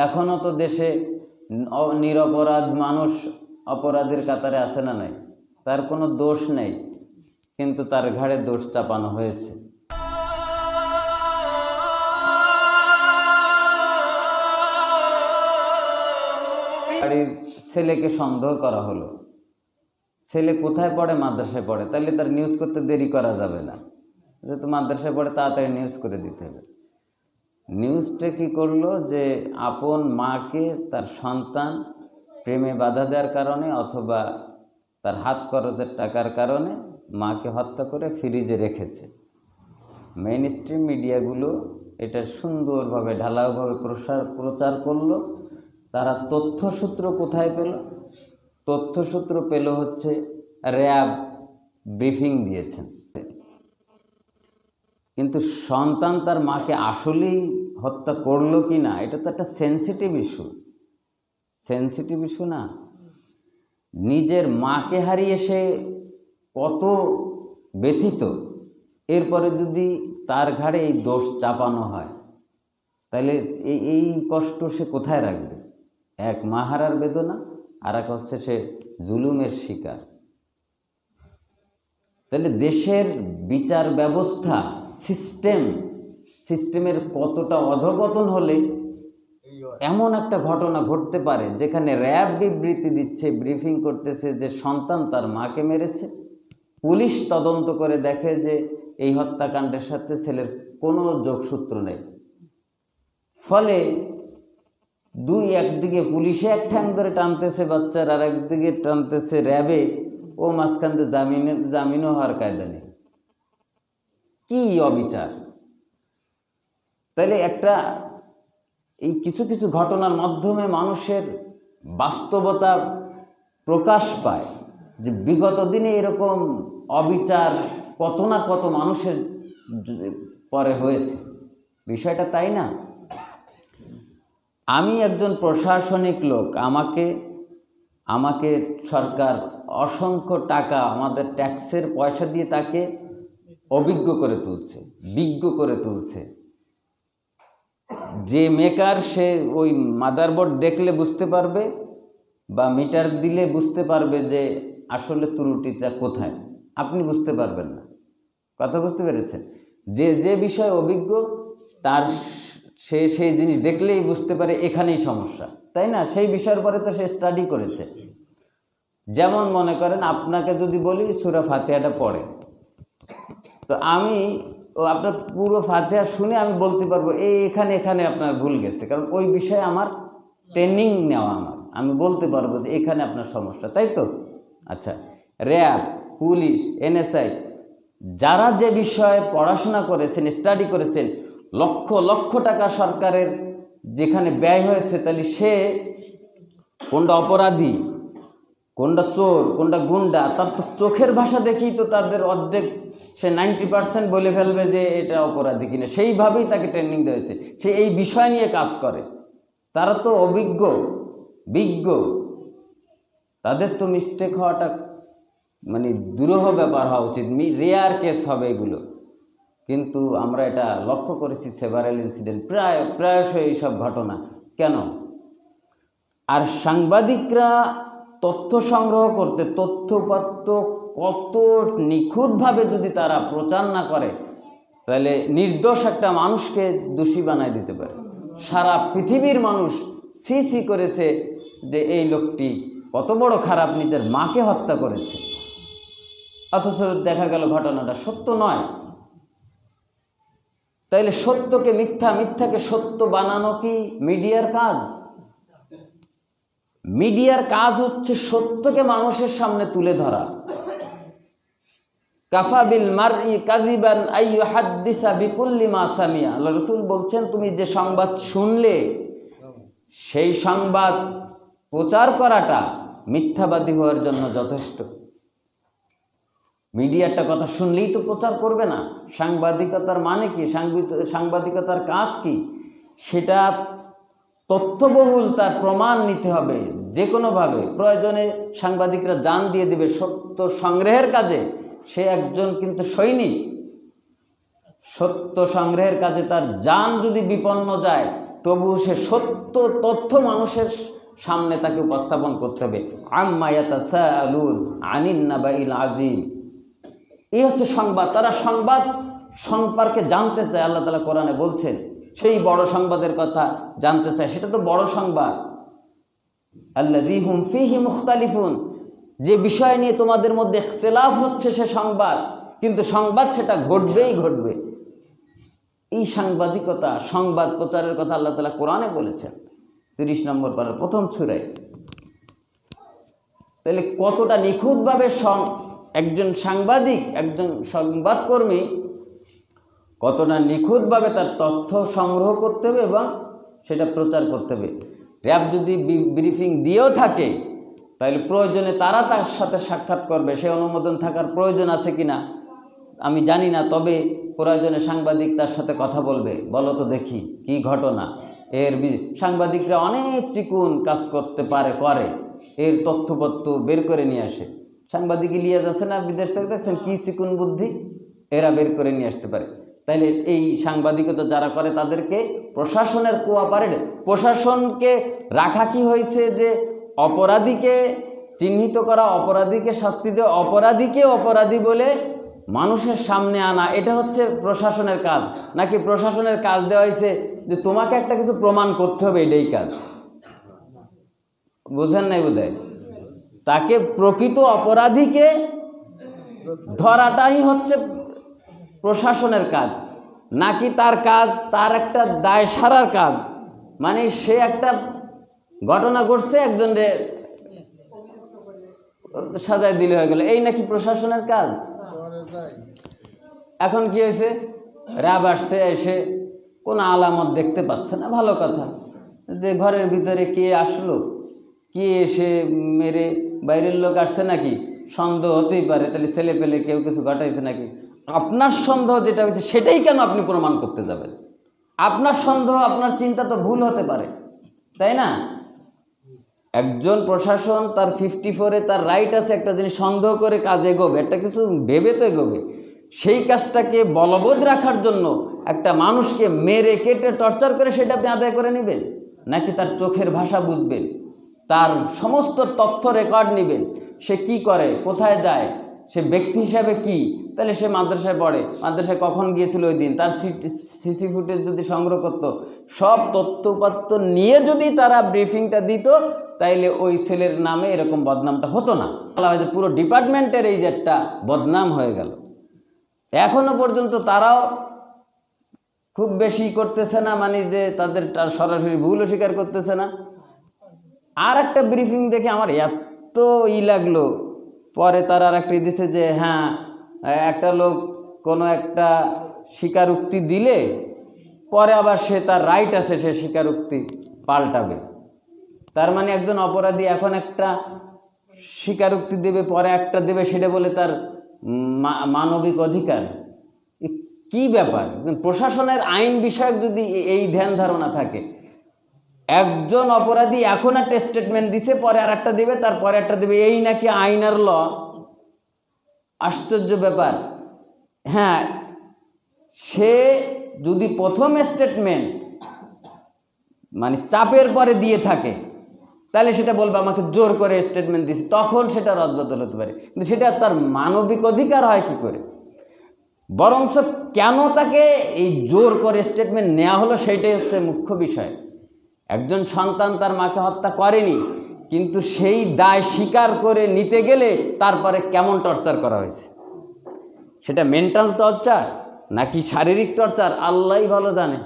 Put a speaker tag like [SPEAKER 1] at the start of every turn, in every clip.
[SPEAKER 1] এখনো তো দেশে নিরপরাধ মানুষ অপরাধের কাতারে আছে না নাই? তার কোনো দোষ নেই, কিন্তু তার ঘাড়ে দোষ চাপানো হয়েছে। বাড়ির ছেলেকে সন্দেহ করা হলো, ছেলে কোথায় পড়ে? মাদ্রাসায় পড়ে। তাহলে তার নিউজ করতে দেরি করা যাবে না, যেহেতু মাদ্রাসায় পড়ে তাড়াতাড়ি নিউজ করে দিতে হবে। নিউজটা কি করলো যে আপন মাকে তার সন্তান প্রেমে বাধা দেওয়ার কারণে অথবা তার হাত খরচের টাকার কারণে মাকে হত্যা করে ফ্রিজে রেখেছে। মেইন স্ট্রিম মিডিয়াগুলো এটা সুন্দরভাবে ঢালাওভাবে প্রচার করলো। তারা তথ্যসূত্র কোথায় পেল? তথ্যসূত্র পেল হচ্ছে র্যাব ব্রিফিং দিয়েছেন। কিন্তু সন্তান তার মাকে আসলেই হত্যা করলো কি না, এটা তো একটা সেন্সিটিভ ইস্যু না। নিজের মাকে হারিয়ে সে কত ব্যথিত, এরপরে যদি তার ঘাড়ে এই দোষ চাপানো হয়, তাহলে এই কষ্ট সে কোথায় রাখবে? এক মা হারার বেদনা, আর এক হচ্ছে সে জুলুমের শিকার। তাহলে দেশের বিচার ব্যবস্থা সিস্টেমের কতটা অধঃপতন হলে এমন একটা ঘটনা ঘটতে পারে, যেখানে র্যাব বিবৃতি দিচ্ছে, ব্রিফিং করতেছে যে সন্তান তার মাকে মেরেছে। পুলিশ তদন্ত করে দেখে যে এই হত্যাকাণ্ডের সাথে ছেলের কোনো যোগসূত্র নেই। ফলে একদিকে পুলিশে এক ঠ্যাং ধরে টানতেছে বাচ্চার, আর একদিকে টানতেছে র্যাবে, ও মাঝখান দিয়ে জামিনও হওয়ার কায়দা নেই। কি অবিচার! তাইলে এই কিছু কিছু ঘটনার মাধ্যমে মানুষের বাস্তবতা প্রকাশ পায় যে বিগত দিনে এরকম অবিচার কত না কত মানুষের পরে হয়েছে। বিষয়টা তাই না? আমি একজন প্রশাসনিক লোক, আমাকে সরকার অসংখ্য টাকা আমাদের ট্যাক্সের পয়সা দিয়ে তাকে অভিজ্ঞ করে তুলছে, বিজ্ঞ করে তুলছে। যে মেকার, সে ওই মাদারবোর্ড দেখলে বুঝতে পারবে বা মিটার দিলে বুঝতে পারবে যে আসলে ত্রুটিটা কোথায়। আপনি বুঝতে পারবেন না। কথা বুঝতে পেরেছেন? যে বিষয়ে অভিজ্ঞ, তার সেই জিনিস দেখলেই বুঝতে পারে এখানেই সমস্যা, তাই না? সেই বিষয়ের পরে তো সে স্টাডি করেছে। যেমন মনে করেন, আপনাকে যদি বলি সূরা ফাতিহাটা পড়ে, তো আপনার পুরো ফাতিহা শুনে আমি বলতে পারবো এখানে আপনার ভুল গেছে, কারণ ওই বিষয়ে আমার ট্রেনিং নেওয়া। আমি বলতে পারবো যে এখানে আপনার সমস্যা, তাই তো? আচ্ছা, র্যাব, পুলিশ, NSI, যারা যে বিষয়ে পড়াশোনা করেছেন, স্টাডি করেছেন, লক্ষ লক্ষ টাকা সরকারের যেখানে ব্যয় হয়েছে, তাহলে সে কোনটা অপরাধী, কোনটা চোর, কোনটা গুন্ডা, তার তো চোখের ভাষা দেখেই তো তাদের অর্ধেক, সে 90% বলে ফেলবে যে এটা অপরাধী কিনা। সেইভাবেই তাকে ট্রেনিং দেওয়া হয়েছে, সে এই বিষয় নিয়ে কাজ করে। তারা তো বিজ্ঞ, তাদের তো মিস্টেক হওয়াটা মানে দুরূহ ব্যাপার হওয়া উচিত, রেয়ার কেস হবে এগুলো। কিন্তু আমরা এটা লক্ষ্য করেছি, সেভারেল ইনসিডেন্ট, প্রায়শই এইসব ঘটনা। কেন? আর সাংবাদিকরা তথ্য সংগ্রহ করতে, তথ্যপত্র কত নিখুঁতভাবে যদি তারা প্রচার না করে, তাহলে নির্দোষ একটা মানুষকে দোষী বানায় দিতে পারে। সারা পৃথিবীর মানুষ সি করেছে যে এই লোকটি কত বড় খারাপ, নিজের মাকে হত্যা করেছে, অথচ দেখা গেল ঘটনাটা সত্য নয়। তাইলে সত্যকে মিথ্যা, মিথ্যাকে সত্য বানানো কি মিডিয়ার কাজ? মিডিয়ার কাজ হচ্ছে সত্যকে মানুষের সামনে তুলে ধরা। কাফা বিল মারই কাযিবান আইয়ুহাদ্দিসা বিকুল্লি মা সামিয়া। আল্লাহ রাসূল বলছেন, তুমি যে সংবাদ শুনলে সেই সংবাদ প্রচার করাটা মিথ্যাবাদী হওয়ার জন্য যথেষ্ট। মিডিয়াটা কথা শুনলেই তো প্রচার করবে না। সাংবাদিকতার মানে কি? সাংবাদিকতার কাজ কি? সেটা তথ্যবহুল, তার প্রমাণ নিতে হবে যে কোনোভাবে। প্রয়োজনে সাংবাদিকরা জান দিয়ে দিবে সত্য সংগ্রহের কাজে। সে একজন কিন্তু সৈনিক। সত্য সংগ্রহের কাজে তার জান যদি বিপন্ন যায় তবু সে সত্য তথ্য মানুষের সামনে তাকে উপস্থাপন করতে হবে। আম্মা ইয়াতাসাআলুন আনিন নাবাইল আযীম, এই হচ্ছে সংবাদ। তারা সংবাদ সম্পর্কে জানতে চায়। আল্লাহ তাআলা কোরআনে বলছেন সেই বড় সংবাদের কথা জানতে চায়। সেটা তো বড় সংবাদ, আল্লাযী হুম ফীহি মুখতালিফুন, যে বিষয় নিয়ে তোমাদের মধ্যে ইখতিলাফ হচ্ছে সে সংবাদ, কিন্তু সংবাদ সেটা ঘটবেই ঘটবে। এই সাংবাদিকতা, সংবাদ প্রচারের কথা আল্লাহ তাআলা কোরআনে বলেছেন 30 নম্বর পারার প্রথম সূরায়। তাহলে কতটা নিখুঁতভাবে একজন সাংবাদিক, একজন সংবাদকর্মী কতটা নিখুঁতভাবে তার তথ্য সংগ্রহ করতে হবে এবং সেটা প্রচার করতে হবে। র্যাব যদি ব্রিফিং দিয়েও থাকে তাহলে প্রয়োজনে তারা তার সাথে সাক্ষাৎ করবে, সে অনুমোদন থাকার প্রয়োজন আছে কিনা আমি জানি না, তবে প্রয়োজনে সাংবাদিক তার সাথে কথা বলবে, বলো তো দেখি কি ঘটনা। সাংবাদিকরা অনেক চিকুন কাজ করতে পারে, করে এর তথ্যপত্র বের করে নিয়ে আসে। সাংবাদিক ইলিয়াস আছে না বিদেশ থেকে, দেখছেন কি চিকুন বুদ্ধি, এরা বের করে নিয়ে আসতে পারে। তাইলে এই সাংবাদিকতা যারা করে তাদেরকে প্রশাসনের কোঅপারেট, প্রশাসনকে রাখা কি হয়েছে যে অপরাধীকে চিহ্নিত করা, অপরাধীকে শাস্তি দেওয়া, অপরাধীকে অপরাধী বলে মানুষের সামনে আনা, এটা হচ্ছে প্রশাসনের কাজ? নাকি প্রশাসনের কাজ দেওয়া হয়েছে যে তোমাকে একটা কিছু প্রমাণ করতে হবে, এটাই কাজ? বুঝেন নাই বোধহয়। তাকে প্রকৃত অপরাধীকে ধরাটাই হচ্ছে প্রশাসনের কাজ, নাকি তার কাজ তার একটা দায় সারার কাজ? মানে সে একটা ঘটনা ঘটছে, একজনের সাজায় দিলে হয়ে গেল, এই নাকি প্রশাসনের কাজ? এখন কি হয়েছে, র্যাব আসছে, এসে কোনো আলামত দেখতে পাচ্ছে না, ভালো কথা, যে ঘরের ভিতরে কে আসলো, কে এসে মেরে, বাইরের লোক আসছে নাকি, সন্দেহ হতেই পারে, তাহলে ছেলে পেলে কেউ কিছু ঘটাইছে নাকি। আপনার সন্দেহ যেটা হয়েছে সেটাই কেন আপনি প্রমাণ করতে যাবেন? আপনার সন্দেহ, আপনার চিন্তা তো ভুল হতে পারে, তাই না? একজন প্রশাসন তার 54-এ তার রাইট আছে একটা জিনিস সন্দেহ করে কাজ এগোবে, একটা কিছু ভেবে তো এগোবে। সেই কাজটাকে বলবৎ রাখার জন্য একটা মানুষকে মেরে কেটে টর্চার করে সেটা আপনি আদায় করে নেবেন, নাকি তার চোখের ভাষা বুঝবেন, তার সমস্ত তথ্য রেকর্ড নেবেন, সে কি করে, কোথায় যায়, সে ব্যক্তি হিসাবে কি, তাহলে সে মাদ্রাসায় পড়ে, মাদ্রাসায় কখন গিয়েছিল ওই দিন, তার সিসি ফুটেজ যদি সংগ্রহ করত, সব তথ্যপাত্র নিয়ে যদি তারা ব্রিফিংটা দিত, তাইলে ওই ছেলের নামে এরকম বদনামটা হতো না। পুরো ডিপার্টমেন্টের এই যে একটা বদনাম হয়ে গেল। এখনো পর্যন্ত তারাও খুব বেশি করতেছে না, মানে যে তাদের সরাসরি ভুলও স্বীকার করতেছে না। আর একটা ব্রিফিং দেখে আমার এত লাগলো, পরে তারা আর একটা দিছে যে হ্যাঁ, একটা লোক কোনো একটা স্বীকারোক্তি দিলে পরে আবার সে তার রাইট আছে সে স্বীকারোক্তি পাল্টাবে। তার মানে একজন অপরাধী এখন একটা স্বীকারোক্তি দেবে, পরে একটা দেবে, সেটা বলে তার মানবিক অধিকার? কি ব্যাপার? প্রশাসনের আইন বিষয়ক যদি এই ধ্যান ধারণা থাকে, একজন অপরাধী এখন একটা স্টেটমেন্ট দিছে, পরে আর একটা দেবে, তারপরে একটা দেবে, এই নাকি আইন আর ল? আশ্চর্য ব্যাপার। হ্যাঁ, সে যদি প্রথম স্টেটমেন্ট মানে চাপের পরে দিয়ে থাকে, তাহলে সেটা বলবে আমাকে জোর করে স্টেটমেন্ট দিছে, তখন সেটা রদবদল হতে পারে, কিন্তু সেটা তার মানবিক অধিকার হয় কি করে? বরঞ্চ কেন তাকে এই জোর করে স্টেটমেন্ট নেওয়া হলো সেইটাই হচ্ছে মুখ্য বিষয়। একজন সন্তান তার মাকে হত্যা করেনি, কিন্তু সেই দায় স্বীকার করে নিতে গেলে তারপরে কেমন টর্চার করা হয়েছে, সেটা মেন্টাল টর্চার নাকি শারীরিক টর্চার আল্লাহই ভালো জানে।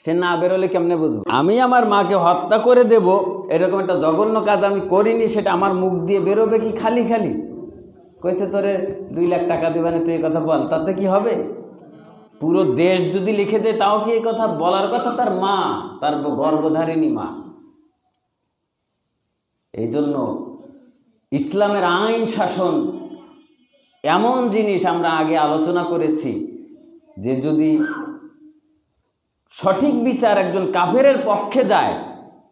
[SPEAKER 1] সে না বেরোলে কেমনে বুঝবো? আমি আমার মাকে হত্যা করে দেব এরকম একটা জঘন্য কাজ আমি করিনি, সেটা আমার মুখ দিয়ে বেরোবে কি খালি খালি? কইছে তোরে 2 লাখ টাকা দেবে না, তুই এই কথা বল, তাতে কি হবে? পুরো দেশ যদি লিখে দেয় তাও কি এই কথা বলার কথা? তার মা, তার গর্ভধারিণী মা। এই জন্য ইসলামের আইন শাসন এমন জিনিস, আমরা আগে আলোচনা করেছি যে যদি সঠিক বিচার একজন কাফেরের পক্ষে যায়,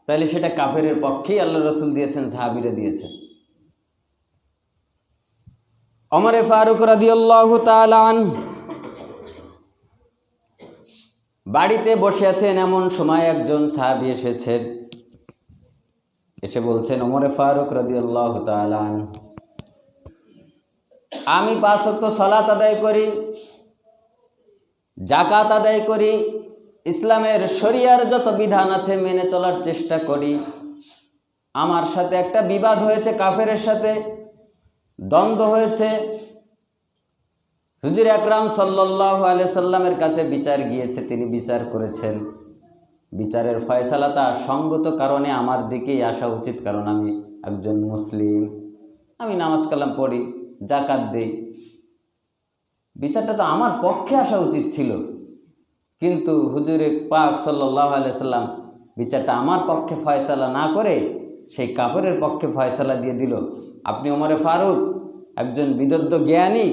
[SPEAKER 1] তাহলে সেটা কাফেরের পক্ষেই আল্লাহ রাসূল দিয়েছেন, সাহাবীরা দিয়েছেন। ওমর ফারুক রাদিয়াল্লাহু তাআলা আনহু বাড়িতে বসে আছেন, এমন সময় একজন সাহাবী এসেছেন, এসে বলছেন, ওমরে ফারুক রাদিয়াল্লাহু তাআলা আনহু, আমি 5 ওয়াক্ত সালাত আদায় করি, যাকাত আদায় করি, ইসলামের শরিয়ার যত বিধান আছে মেনে চলার চেষ্টা করি। আমার সাথে একটা বিবাদ হয়েছে, কাফেরের সাথে দ্বন্দ্ব হয়েছে। হুজুর আকরাম সাল্লাল্লাহু আলাইহি সাল্লামের কাছে বিচার গিয়েছে, তিনি বিচার করেছেন। বিচারের ফয়সালাটা সঙ্গত কারণে আমার দিকেই আসা উচিত, কারণ আমি একজন মুসলিম, আমি নামাজ কালাম পড়ি, যাকাত দেই, বিচারটা তো আমার পক্ষে আসা উচিত ছিল। কিন্তু হুজুরে পাক সাল্লাল্লাহু আলাইহি সাল্লাম বিচারটা আমার পক্ষে ফয়সালা না করে সেই কাফেরের পক্ষে ফয়সালা দিয়ে দিল। আপনি ওমরে ফারুক, একজন বিদগ্ধ জ্ঞানী,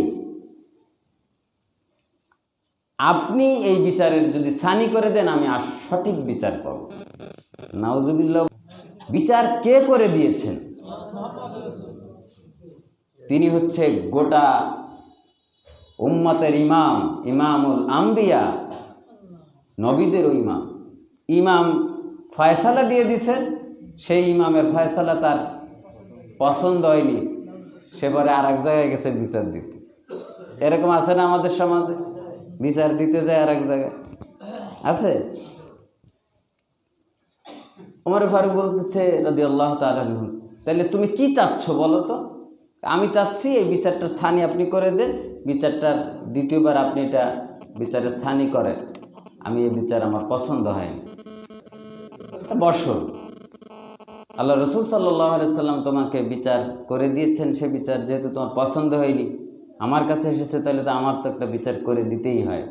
[SPEAKER 1] আপনি এই বিচারের যদি সানি করে দেন, আমি সঠিক বিচার করব। নাউজুবিল্লাহ। বিচার কে করে দিয়েছেন? তিনি হচ্ছে গোটা উম্মতের ইমাম, ইমামুল আম্বিয়া, নবীদেরও ইমাম। ইমাম ফয়সালা দিয়ে দিছেন, সেই ইমামের ফয়সালা তার পছন্দ হয়নি, সে পরে আর এক জায়গায় গেছে বিচার দিতে। এরকম আছে না আমাদের সমাজে? বিচার দিতে যায় আর এক জায়গায়, আছে। ওমর ফারুক বলতেছে রাদিয়াল্লাহু তাআলা আনহু, তাহলে তুমি কি চাচ্ছ বলো তো? আমি চাচ্ছি এই বিচারটা ছানি আপনি করে দেন, বিচারটার দ্বিতীয়বার আপনি এটা বিচারের ছানি করেন, আমি এই বিচার আমার পছন্দ হয়নি। বসো, আল্লাহ রসুল সাল্লাল্লাহু আলাইহি সাল্লাম তোমাকে বিচার করে দিয়েছেন, সে বিচার যেহেতু তোমার পছন্দ হয়নি, আমার কাছে এসেছে, তাহলে তো আমার তো একটা বিচার করে দিতেই হয়।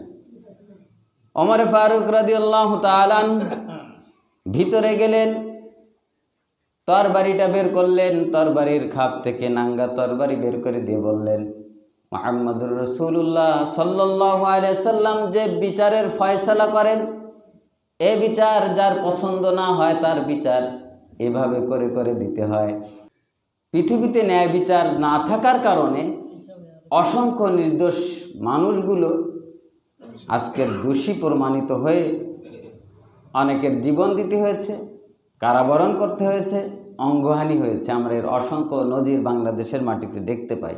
[SPEAKER 1] ওমর ফারুক রাদিয়াল্লাহু তাআলা আনহু ভিতরে গেলেন, তরবারিটা বের করলেন, তরবারির খাপ থেকে নাঙ্গা তরবারি বের করে দিয়ে বললেন, মুহাম্মদুর রাসূলুল্লাহ সাল্লাল্লাহু আলাইহি সাল্লাম যে বিচারের ফয়সালা করেন, এই বিচার যার পছন্দ না হয় তার বিচার এভাবে করে করে দিতে হয়। পৃথিবীতে ন্যায় বিচার না থাকার কারণে অসংখ্য নির্দোষ মানুষগুলো আজকের দোষী প্রমাণিত হয়ে অনেকের জীবন দিতে হয়েছে, কারাবরণ করতে হয়েছে, অঙ্গহানি হয়েছে। আমরা এর অসংখ্য নজির বাংলাদেশের মাটিতে দেখতে পাই।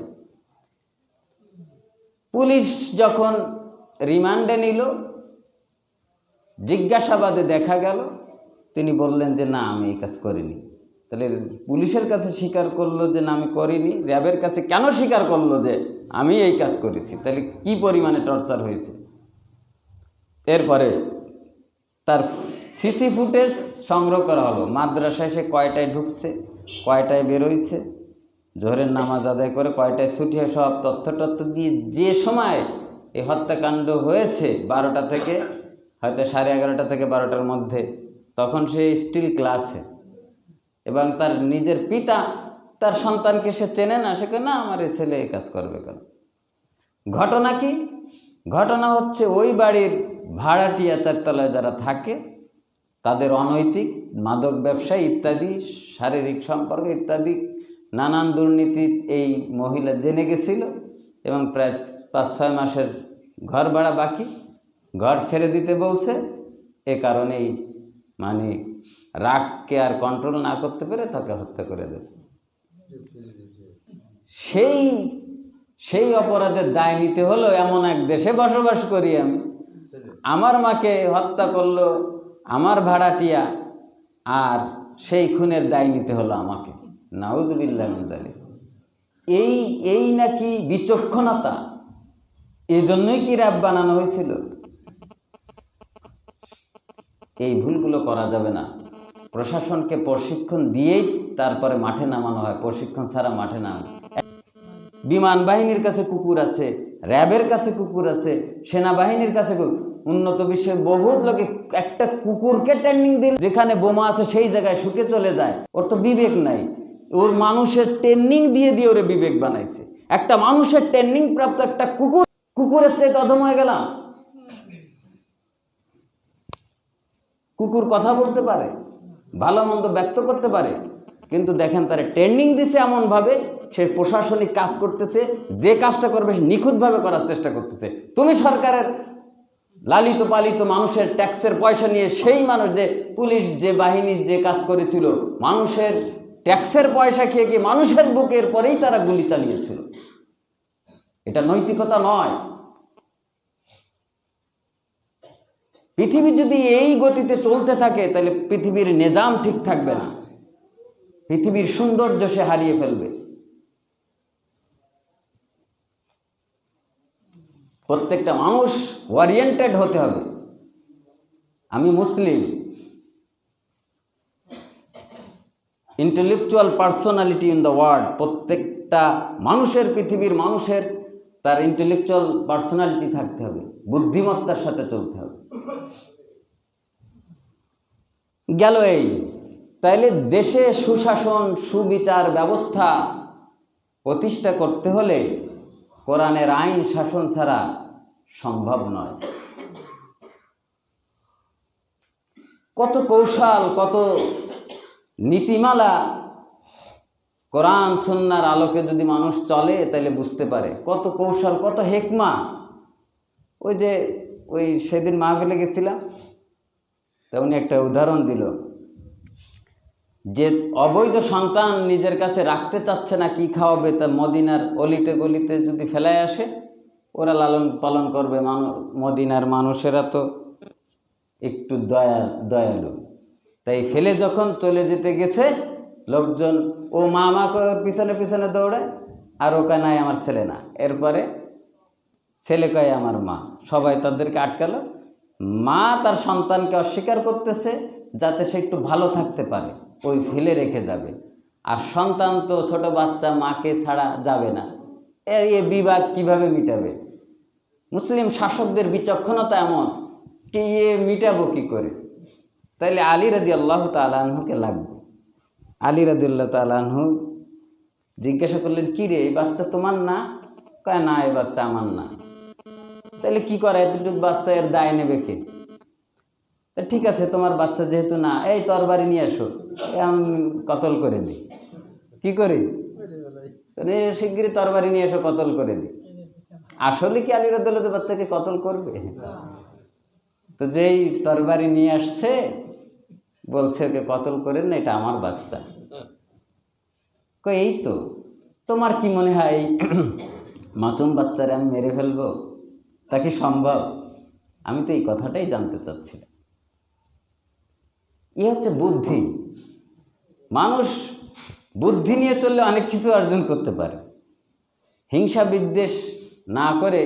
[SPEAKER 1] পুলিশ যখন রিমান্ডে নিল, জিজ্ঞাসাবাদে দেখা গেল তিনি বললেন যে না, আমি এই কাজ করিনি। তাহলে পুলিশের কাছে স্বীকার করলো যে না আমি করিনি, র্যাবের কাছে কেন স্বীকার করলো যে আমি এই কাজ করেছি? তাহলে কি পরিমাণে টর্চার হয়েছে। এরপরে তার সিসি ফুটেজ সংগ্রহ করা হলো, মাদ্রাসায় সে কয়টায় ঢুকছে, কয়টায় বেরোইছে, জোহরের নামাজ আদায় করে কয়টায় ছুটি হয়, সব তথ্য দিয়ে যে সময় এই হত্যাকাণ্ড হয়েছে 12টা থেকে হয়তো 11:30 থেকে 12টার মধ্যে, তখন সে স্টিল ক্লাসে, এবং তার নিজের পিতা তার সন্তানকে সে চেনে না, সে না আমার এই ছেলে এই কাজ করবে কেন। ঘটনা কি? ঘটনা হচ্ছে ওই বাড়ির ভাড়াটিয়া, 4 তলায় যারা থাকে, তাদের অনৈতিক মাদক ব্যবসায়ী ইত্যাদি, শারীরিক সম্পর্ক ইত্যাদি নানান দুর্নীতি এই মহিলা জেনে গেছিল, এবং প্রায় 5-6 মাসের ঘর ভাড়া বাকি, ঘর ছেড়ে দিতে বলছে। এ কারণেই মানে রাগকে আর কন্ট্রোল না করতে পেরে তাকে হত্যা করে দেবে। সেই অপরাধের দায় নিতে হলো। এমন এক দেশে বসবাস করি আমি, আমার মাকে হত্যা করলো আমার ভাড়াটিয়া, আর সেই খুনের দায় নিতে হলো আমাকে। নাউজুবিল্লাহ মিন যালিক। এই নাকি বিচক্ষণতা? এই জন্যই কি র্যাব বানানো হয়েছিল? এই ভুলগুলো করা যাবে না। প্রশাসনকে প্রশিক্ষণ দিয়েই তারপরে মাঠে নামানো হয়, প্রশিক্ষণ ছাড়া মাঠে নামানো। বিমান বাহিনীর কাছে কুকুর আছে, র্যাবের কাছে কুকুর আছে, সেনাবাহিনীর কাছে উন্নত বিশ্বের বহুত লোকে একটা কুকুরকে ট্রেনিং দিল, যেখানে বোমা আছে সেই জায়গায় শুকে চলে যায়। ওর তো বিবেক নাই, ওর মানুষের ট্রেনিং দিয়ে দিয়ে ওরে বিবেক বানাইছে। একটা মানুষের ট্রেনিং প্রাপ্ত একটা কুকুরের চাইতে অধম হয়ে গেলাম। কুকুর কথা বলতে পারে, ভালো মন্দ ব্যক্ত করতে পারে, কিন্তু দেখেন তারা ট্রেনিং দিছে এমনভাবে সে প্রশাসনিক কাজ করতেছে, যে কাজটা করবে সে নিখুঁতভাবে করার চেষ্টা করতেছে। তুমি সরকারের লালিত পালিত মানুষের ট্যাক্সের পয়সা নিয়ে সেই মানুষ, যে পুলিশ যে বাহিনীর যে কাজ করেছিল, মানুষের ট্যাক্সের পয়সা খেয়ে গিয়ে মানুষের বুকের পরেই তারা গুলি চালিয়েছিল। এটা নৈতিকতা নয়। পৃথিবী যদি এই গতিতে চলতে থাকে তাহলে পৃথিবীর নিজাম ঠিক থাকবে না, পৃথিবীর সৌন্দর্য সে হারিয়ে ফেলবে। প্রত্যেকটা মানুষ ওরিয়েন্টেড হতে হবে। আমি মুসলিম, intellectual personality in the world. প্রত্যেকটা মানুষের, পৃথিবীর মানুষের তার ইন্টেলেকচুয়াল পার্সোনালিটি থাকতে হবে, বুদ্ধিমত্তার সাথে চলতে হবে। গেল এই, তাইলে দেশে সুশাসন, সুবিচার ব্যবস্থা প্রতিষ্ঠা করতে হলে কোরআনের আইন শাসন ছাড়া সম্ভব নয়। কত কৌশল, কত নীতিমালা কোরআন সুন্নাহর আলোকে যদি মানুষ চলে তাহলে বুঝতে পারে, কত কৌশল, কত হেকমা। ওই সেদিন মাহফিলে গেছিলাম, তেমনি একটা উদাহরণ দিল যে অবৈধ সন্তান নিজের কাছে রাখতে চাচ্ছে না, কি খাওয়াবে, তা মদিনার অলিতে গলিতে যদি ফেলায় আসে, ওরা লালন পালন করবে। মদিনার মানুষেরা তো একটু দয়ালু, তাই ফেলে যখন চলে যেতে গেছে লোকজন, ও মা মা করে পিছনে পিছনে দৌড়ায়, আর ও কয় নাই আমার ছেলে না। এরপরে ছেলে কয় আমার মা, সবাই তাদেরকে আটকালো। মা তার সন্তানকে অস্বীকার করতেছে যাতে সে একটু ভালো থাকতে পারে, ওই ফেলে রেখে যাবে। আর সন্তান তো ছোট বাচ্চা, মাকে ছাড়া যাবে না। এ বিবাদ কিভাবে মিটাবে? মুসলিম শাসকদের বিচক্ষণতা এমন কি, মিটাবো কি করে? তাইলে আলী রাদিয়াল্লাহু তাআলা আনহুকে লাগবে। আলী রাদিয়াল্লাহু তাআলা আনহু জিজ্ঞাসা করলেন, কি রে, এই বাচ্চা তোমার না? কয় না, এই বাচ্চা আমার না। তাহলে কি করে, এতটুকু বাচ্চা, এর দায় নেবে কে? তা ঠিক আছে, তোমার বাচ্চা যেহেতু না, এই তরবারি নিয়ে আসো, আমি কতল করে দিই। কি করি? শিগগিরই তরবারি নিয়ে এসো, কতল করে দিই। আসলে কি আলী রাদিয়াল্লাহু তাআলা বাচ্চাকে কতল করবে? তো যেই তরবারি নিয়ে আসছে, বলছে ওকে কতল করেন না, এটা আমার বাচ্চা। এই তো, তোমার কি মনে হয় মাসুম বাচ্চারে আমি মেরে ফেলবো? তা কি সম্ভব? আমি তো এই কথাটাই জানতে চাচ্ছিলাম। হচ্ছে বুদ্ধি। মানুষ বুদ্ধি নিয়ে চললে অনেক কিছু অর্জন করতে পারে। হিংসা বিদ্বেষ না করে